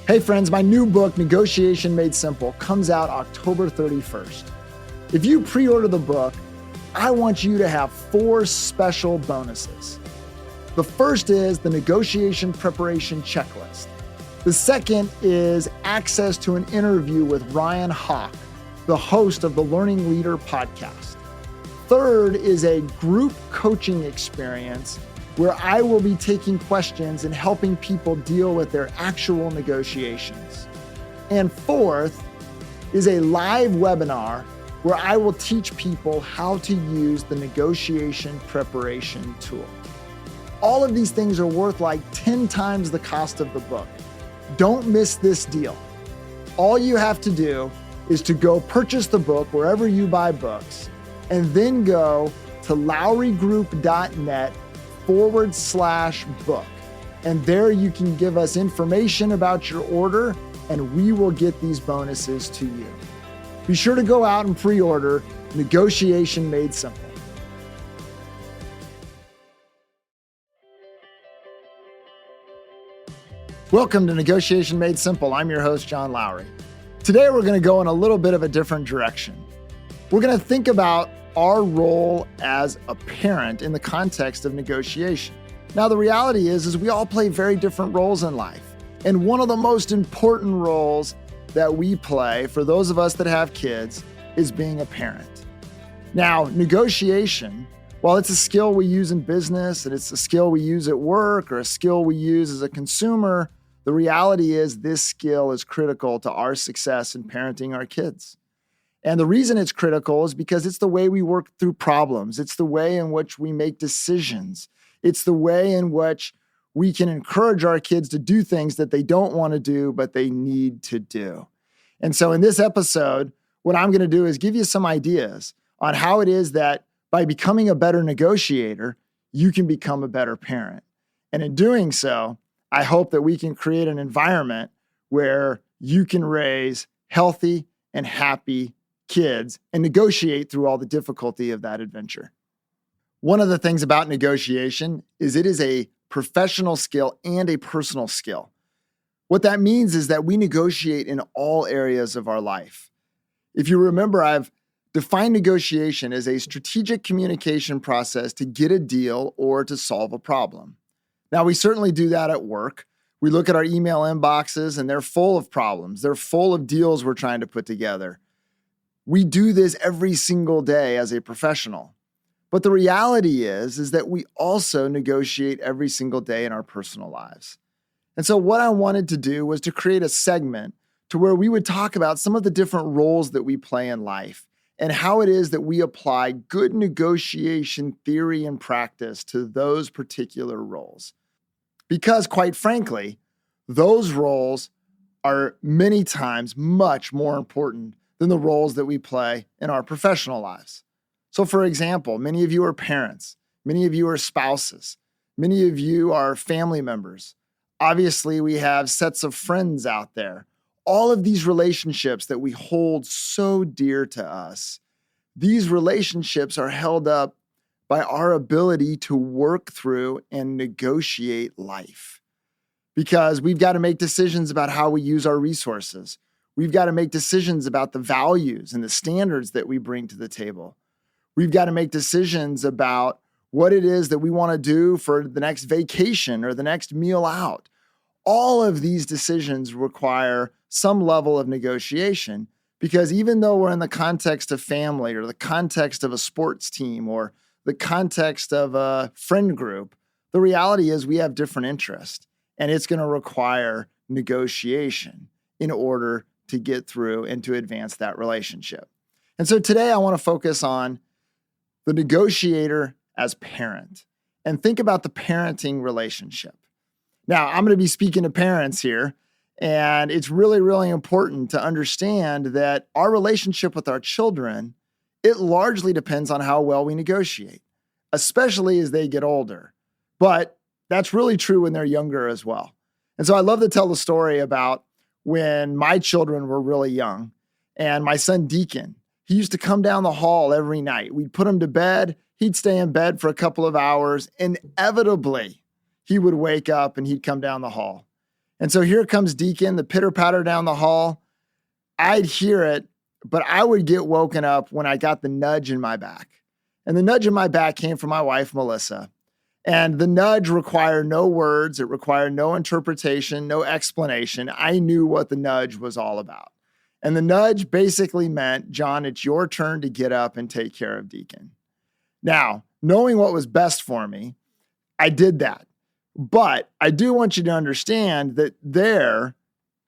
Hey friends, my new book, Negotiation Made Simple, comes out October 31st. If you pre-order the book, I want you to have 4 special bonuses. The first is the negotiation preparation checklist. The second is access to an interview with Ryan Hawk, the host of the Learning Leader podcast. Third is a group coaching experience where I will be taking questions and helping people deal with their actual negotiations. And fourth is a live webinar where I will teach people how to use the negotiation preparation tool. All of these things are worth like 10 times the cost of the book. Don't miss this deal. All you have to do is to go purchase the book wherever you buy books, and then go to lowrygroup.net/book. And there you can give us information about your order, and we will get these bonuses to you. Be sure to go out and pre-order Negotiation Made Simple. Welcome to Negotiation Made Simple. I'm your host, John Lowry. Today, we're going to go in a little bit of a different direction. We're going to think about our role as a parent in the context of negotiation. Now, the reality is we all play very different roles in life. And one of the most important roles that we play for those of us that have kids is being a parent. Now, negotiation, while it's a skill we use in business and it's a skill we use at work or a skill we use as a consumer, the reality is this skill is critical to our success in parenting our kids. And the reason it's critical is because it's the way we work through problems. It's the way in which we make decisions. It's the way in which we can encourage our kids to do things that they don't want to do, but they need to do. And so in this episode, what I'm going to do is give you some ideas on how it is that by becoming a better negotiator, you can become a better parent. And in doing so, I hope that we can create an environment where you can raise healthy and happy kids and negotiate through all the difficulty of that adventure. One of the things about negotiation is it is a professional skill and a personal skill. What that means is that we negotiate in all areas of our life. If you remember, I've defined negotiation as a strategic communication process to get a deal or to solve a problem. Now, we certainly do that at work. We look at our email inboxes and they're full of problems. They're full of deals we're trying to put together. We do this every single day as a professional. But the reality is that we also negotiate every single day in our personal lives. And so what I wanted to do was to create a segment to where we would talk about some of the different roles that we play in life and how it is that we apply good negotiation theory and practice to those particular roles. Because quite frankly, those roles are many times much more important than the roles that we play in our professional lives. So for example, many of you are parents, many of you are spouses, many of you are family members. Obviously, we have sets of friends out there. All of these relationships that we hold so dear to us, these relationships are held up by our ability to work through and negotiate life. Because we've got to make decisions about how we use our resources. We've got to make decisions about the values and the standards that we bring to the table. We've got to make decisions about what it is that we want to do for the next vacation or the next meal out. All of these decisions require some level of negotiation because even though we're in the context of family or the context of a sports team or the context of a friend group, the reality is we have different interests and it's going to require negotiation in order to get through and to advance that relationship. And so today I want to focus on the negotiator as parent and think about the parenting relationship. Now, I'm going to be speaking to parents here, and it's really, really important to understand that our relationship with our children, it largely depends on how well we negotiate, especially as they get older. But that's really true when they're younger as well. And so I love to tell the story about when my children were really young and my son Deacon, he used to come down the hall every night. We'd put him to bed. He'd stay in bed for a couple of hours. Inevitably, he would wake up and he'd come down the hall. And so here comes Deacon, the pitter patter down the hall. I'd hear it, but I would get woken up when I got the nudge in my back. And the nudge in my back came from my wife, Melissa. And the nudge required no words. It required no interpretation, no explanation. I knew what the nudge was all about. And the nudge basically meant, John, it's your turn to get up and take care of Deacon. Now, knowing what was best for me, I did that. But I do want you to understand that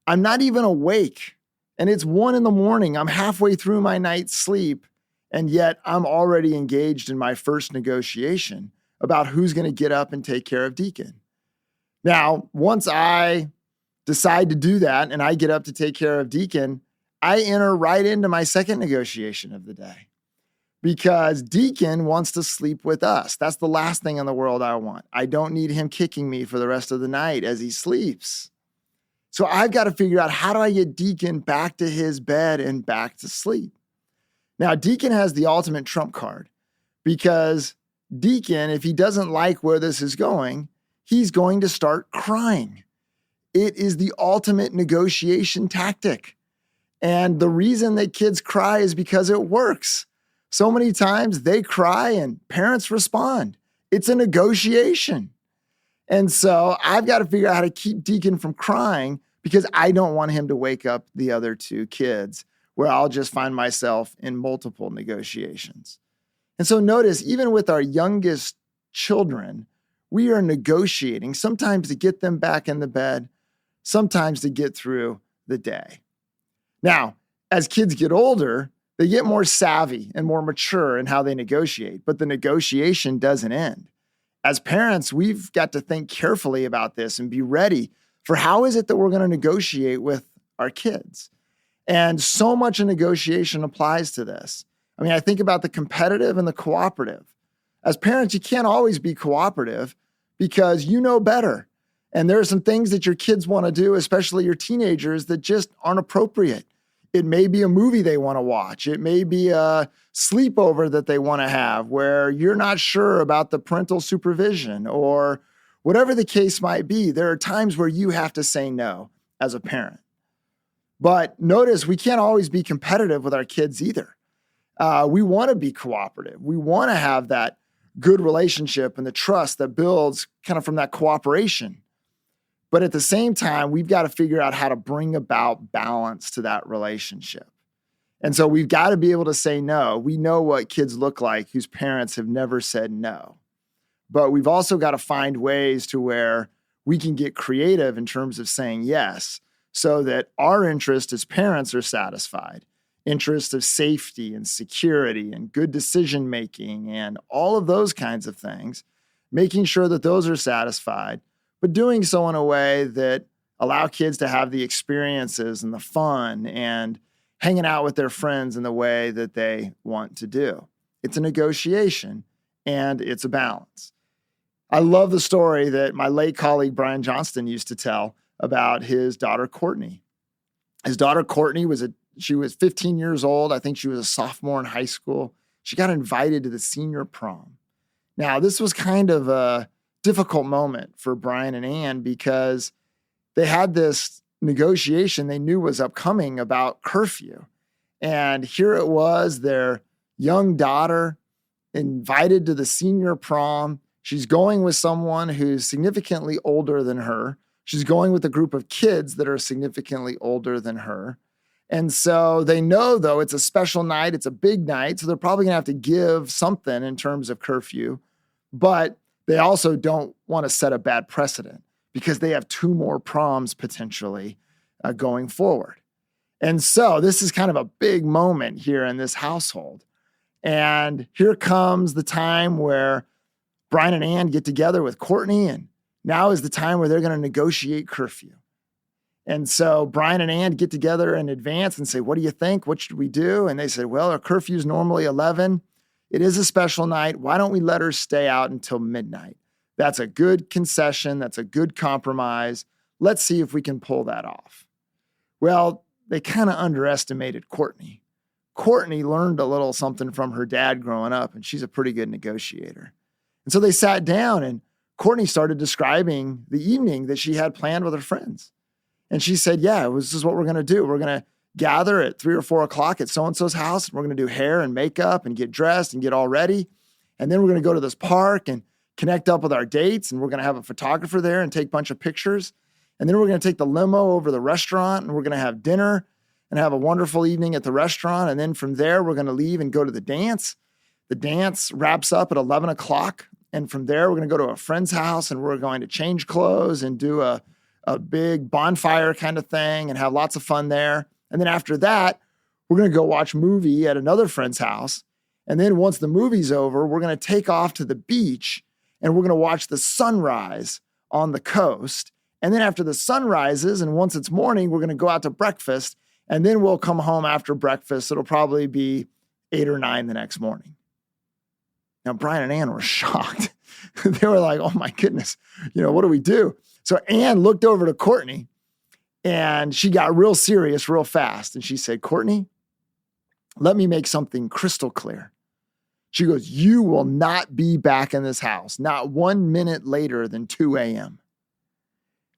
I'm not even awake. And it's 1 a.m. I'm halfway through my night's sleep. And yet I'm already engaged in my first negotiation about who's going to get up and take care of Deacon. Now, once I decide to do that and I get up to take care of Deacon, I enter right into my second negotiation of the day because Deacon wants to sleep with us. That's the last thing in the world I want. I don't need him kicking me for the rest of the night as he sleeps. So I've got to figure out, how do I get Deacon back to his bed and back to sleep? Now, Deacon has the ultimate trump card because Deacon, if he doesn't like where this is going, he's going to start crying. It is the ultimate negotiation tactic. And the reason that kids cry is because it works. So many times they cry and parents respond. It's a negotiation. And so I've got to figure out how to keep Deacon from crying because I don't want him to wake up the other 2 kids where I'll just find myself in multiple negotiations. And so notice, even with our youngest children, we are negotiating, sometimes to get them back in the bed, sometimes to get through the day. Now, as kids get older, they get more savvy and more mature in how they negotiate, but the negotiation doesn't end. As parents, we've got to think carefully about this and be ready for how is it that we're going to negotiate with our kids. And so much of negotiation applies to this. I mean, I think about the competitive and the cooperative. As parents, you can't always be cooperative because you know better. And there are some things that your kids want to do, especially your teenagers, that just aren't appropriate. It may be a movie they want to watch. It may be a sleepover that they want to have where you're not sure about the parental supervision or whatever the case might be. There are times where you have to say no as a parent. But notice we can't always be competitive with our kids either. We want to be cooperative. We want to have that good relationship and the trust that builds kind of from that cooperation. But at the same time, we've got to figure out how to bring about balance to that relationship. And so we've got to be able to say no. We know what kids look like whose parents have never said no. But we've also got to find ways to where we can get creative in terms of saying yes so that our interests as parents are satisfied. Interests of safety and security and good decision-making and all of those kinds of things, making sure that those are satisfied, but doing so in a way that allow kids to have the experiences and the fun and hanging out with their friends in the way that they want to do. It's a negotiation and it's a balance. I love the story that my late colleague Brian Johnston used to tell about his daughter Courtney. His daughter Courtney she was 15 years old. I think she was a sophomore in high school. She got invited to the senior prom. Now, this was kind of a difficult moment for Brian and Ann because they had this negotiation they knew was upcoming about curfew. And here it was, their young daughter invited to the senior prom. She's going with someone who's significantly older than her. She's going with a group of kids that are significantly older than her. And so they know, though, it's a special night. It's a big night. So they're probably going to have to give something in terms of curfew. But they also don't want to set a bad precedent because they have 2 more proms potentially going forward. And so this is kind of a big moment here in this household. And here comes the time where Brian and Ann get together with Courtney, and now is the time where they're going to negotiate curfew. And so Brian and Ann get together in advance and say, what do you think? What should we do? And they said, well, our curfew is normally 11. It is a special night. Why don't we let her stay out until midnight? That's a good concession. That's a good compromise. Let's see if we can pull that off. Well, they kind of underestimated Courtney. Courtney learned a little something from her dad growing up, and she's a pretty good negotiator. And so they sat down, and Courtney started describing the evening that she had planned with her friends. And she said, yeah, this is what we're going to do. We're going to gather at 3 or 4 o'clock at so-and-so's house. And we're going to do hair and makeup and get dressed and get all ready. And then we're going to go to this park and connect up with our dates. And we're going to have a photographer there and take a bunch of pictures. And then we're going to take the limo over to the restaurant and we're going to have dinner and have a wonderful evening at the restaurant. And then from there, we're going to leave and go to the dance. The dance wraps up at 11 o'clock. And from there, we're going to go to a friend's house and we're going to change clothes and do a big bonfire kind of thing and have lots of fun there. And then after that, we're going to go watch a movie at another friend's house. And then once the movie's over, we're going to take off to the beach and we're going to watch the sunrise on the coast. And then after the sun rises and once it's morning, we're going to go out to breakfast and then we'll come home after breakfast. It'll probably be 8 or 9 the next morning. Now, Brian and Ann were shocked. They were like, oh my goodness, what do we do? So Ann looked over to Courtney and she got real serious real fast. And she said, Courtney, let me make something crystal clear. She goes, you will not be back in this house, not 1 minute later than 2 a.m.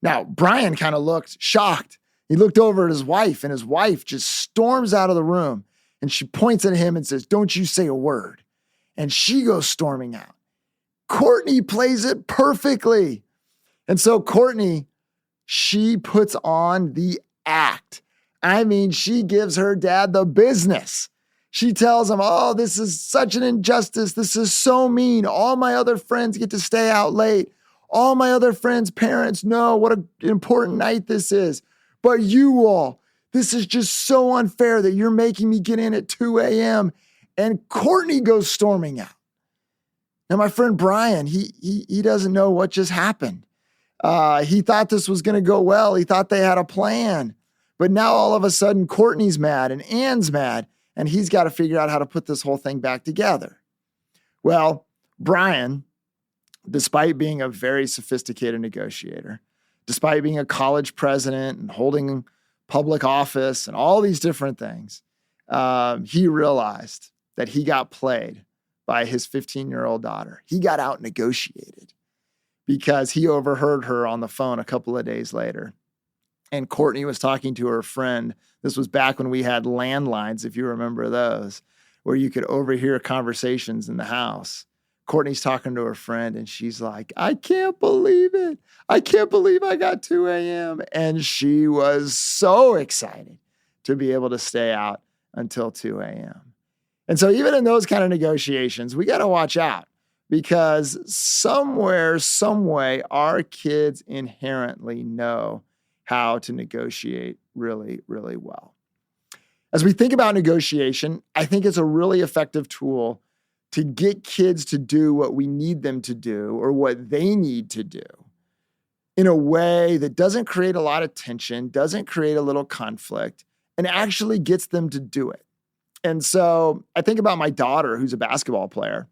Now, Brian kind of looked shocked. He looked over at his wife and his wife just storms out of the room and she points at him and says, don't you say a word. And she goes storming out. Courtney plays it perfectly. And so Courtney, she puts on the act. I mean, she gives her dad the business. She tells him, oh, this is such an injustice. This is so mean. All my other friends get to stay out late. All my other friends' parents know what an important night this is. But you all, this is just so unfair that you're making me get in at 2 a.m. And Courtney goes storming out. Now, my friend Brian, he doesn't know what just happened. He thought this was going to go well. He thought they had a plan. But now all of a sudden, Courtney's mad and Ann's mad, and he's got to figure out how to put this whole thing back together. Well, Brian, despite being a very sophisticated negotiator, despite being a college president and holding public office and all these different things, he realized that he got played by his 15-year-old daughter. He got out negotiated because he overheard her on the phone a couple of days later. And Courtney was talking to her friend. This was back when we had landlines, if you remember those, where you could overhear conversations in the house. Courtney's talking to her friend and she's like, I can't believe it. I can't believe I got 2 a.m. And she was so excited to be able to stay out until 2 a.m. And so even in those kind of negotiations, we got to watch out because somewhere, some way, our kids inherently know how to negotiate really, really well. As we think about negotiation, I think it's a really effective tool to get kids to do what we need them to do or what they need to do in a way that doesn't create a lot of tension, doesn't create a little conflict, and actually gets them to do it. And so I think about my daughter who's a basketball player,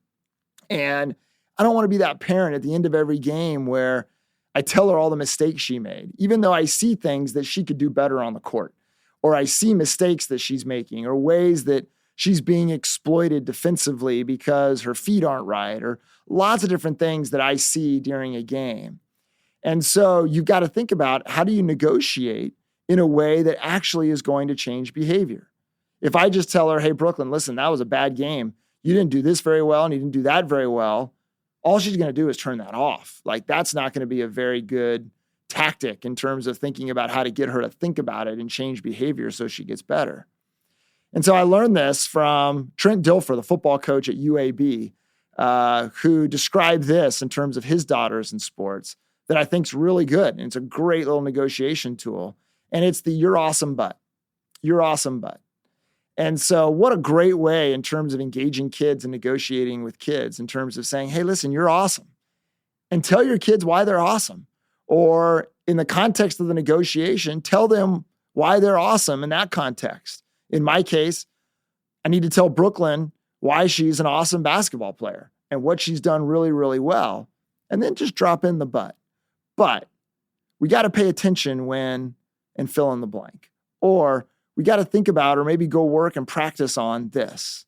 and I don't want to be that parent at the end of every game where I tell her all the mistakes she made, even though I see things that she could do better on the court, or I see mistakes that she's making, or ways that she's being exploited defensively because her feet aren't right, or lots of different things that I see during a game. And so you've got to think about how do you negotiate in a way that actually is going to change behavior. If I just tell her, hey, Brooklyn, listen, that was a bad game. You didn't do this very well and you didn't do that very well. All she's going to do is turn that off. Like that's not going to be a very good tactic in terms of thinking about how to get her to think about it and change behavior so she gets better. And so I learned this from Trent Dilfer, the football coach at UAB, who described this in terms of his daughters in sports that I think is really good. And it's a great little negotiation tool. And it's the you're awesome, but. You're awesome, but. And so what a great way in terms of engaging kids and negotiating with kids in terms of saying, hey, listen, you're awesome. And tell your kids why they're awesome. Or in the context of the negotiation, tell them why they're awesome in that context. In my case, I need to tell Brooklyn why she's an awesome basketball player and what she's done really, really well. And then just drop in the but. But we got to pay attention when and fill in the blank. Or we got to think about or maybe go work and practice on this.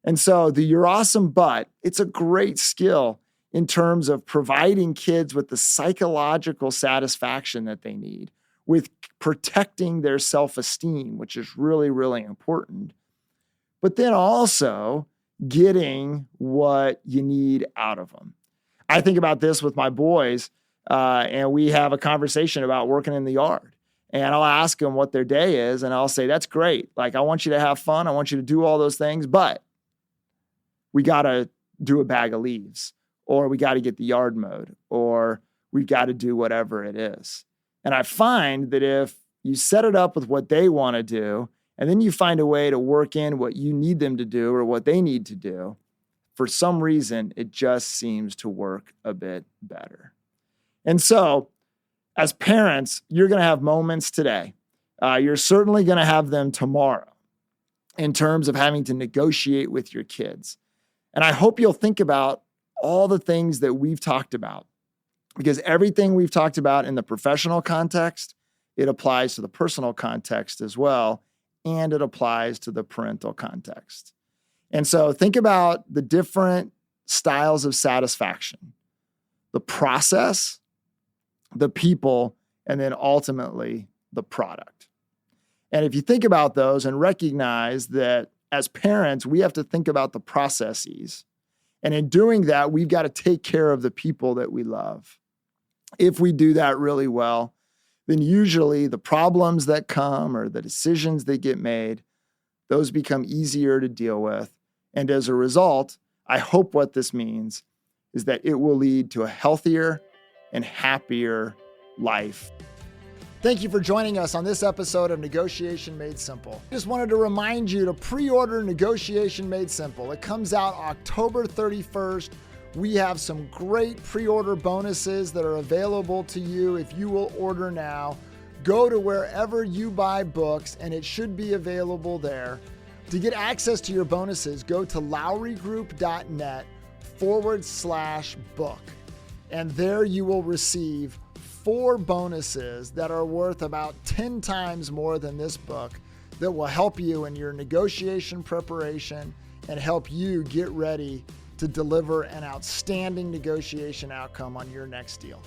And so the you're awesome, but it's a great skill in terms of providing kids with the psychological satisfaction that they need with protecting their self-esteem, which is really, really important. But then also getting what you need out of them. I think about this with my boys, and we have a conversation about working in the yard. And I'll ask them what their day is, and I'll say, that's great. Like, I want you to have fun. I want you to do all those things, but we got to do a bag of leaves, or we got to get the yard mowed, or we've got to do whatever it is. And I find that if you set it up with what they want to do, and then you find a way to work in what you need them to do or what they need to do, for some reason, it just seems to work a bit better. And so, as parents, you're going to have moments today. You're certainly going to have them tomorrow in terms of having to negotiate with your kids. And I hope you'll think about all the things that we've talked about, because everything we've talked about in the professional context, it applies to the personal context as well, and it applies to the parental context. And so think about the different styles of satisfaction, the process, the people, and then ultimately the product. And if you think about those and recognize that as parents, we have to think about the processes. And in doing that, we've got to take care of the people that we love. If we do that really well, then usually the problems that come or the decisions that get made, those become easier to deal with. And as a result, I hope what this means is that it will lead to a healthier and happier life. Thank you for joining us on this episode of Negotiation Made Simple. Just wanted to remind you to pre-order Negotiation Made Simple. It comes out October 31st. We have some great pre-order bonuses that are available to you if you will order now. Go to wherever you buy books, and it should be available there. To get access to your bonuses, go to lowrygroup.net/book. And there you will receive 4 bonuses that are worth about 10 times more than this book that will help you in your negotiation preparation and help you get ready to deliver an outstanding negotiation outcome on your next deal.